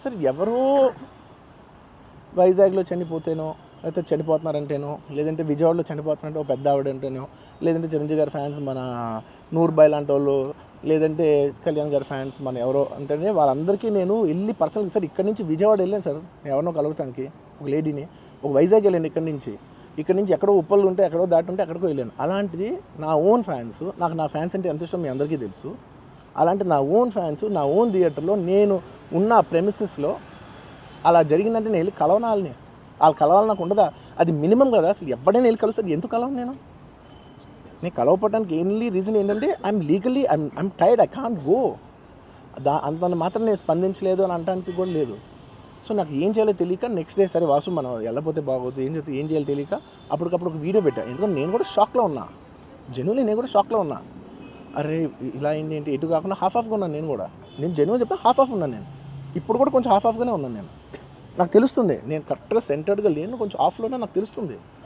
Sir ఎవరో వైజాగ్లో చనిపోతేనో, లేకపోతే చనిపోతున్నారంటేనో, లేదంటే విజయవాడలో చనిపోతున్నారంటే ఒక పెద్ద ఆవిడ అంటేనో, లేదంటే చిరంజీవి గారి ఫ్యాన్స్ మన నూర్బాయ్ లాంటి వాళ్ళు, లేదంటే కళ్యాణ్ గారి ఫ్యాన్స్ మన ఎవరో అంటేనే వాళ్ళందరికీ నేను వెళ్ళి పర్సనల్గా సార్ ఇక్కడి నుంచి విజయవాడ వెళ్ళాను సార్ ఎవరినో కలవటానికి, ఒక లేడీని, ఒక వైజాగ్ వెళ్ళాను ఇక్కడి నుంచి ఎక్కడో ఉప్పలు ఉంటే ఎక్కడో దాటి ఉంటే ఎక్కడికో వెళ్ళాను. అలాంటిది నా ఓన్ ఫ్యాన్స్, నాకు నా ఫ్యాన్స్ అంటే ఎంత ఇష్టం మీ అందరికీ తెలుసు. అలాంటి నా ఓన్ ఫ్యాన్స్ నా ఓన్ థియేటర్లో నేను ఉన్న ప్రెమిసెస్లో అలా జరిగిందంటే నేను వెళ్ళి కలవనాలని, వాళ్ళు కలవాలి నాకు ఉండదా? అది మినిమం కదా. అసలు ఎవడైనా వెళ్ళి కలుస్తారు, ఎందుకు కలవను నేను కలవపడడానికి ఓన్లీ రీజన్ ఏంటంటే I'm legally I'm tired, I can't go. అంత మాత్రం నేను స్పందించలేదు అని అనడానికి కూడా లేదు. సో నాకు ఏం చేయాలో తెలియక నెక్స్ట్ డే సరే వాసు మనం వెళ్ళకపోతే బాగోదు, ఏం చేయాలో తెలియక అప్పటికప్పుడు ఒక వీడియో పెట్టా. ఎందుకంటే నేను కూడా షాక్లో ఉన్నా, జెన్యున్లీ నేను కూడా షాక్లో ఉన్నా. అరే ఇలా అయింది ఏంటి, ఎటు కాకుండా హాఫ్గా ఉన్నాను నేను జెన్యున్ చెప్పా, హాఫ్ ఉన్నాను నేను. ఇప్పుడు కూడా కొంచెం హాఫ్గానే ఉన్నాను నేను. నాకు తెలుస్తుంది నేను కరెక్ట్గా సెంటర్డ్గా లేను, కొంచెం ఆఫ్లోనే నాకు తెలుస్తుంది.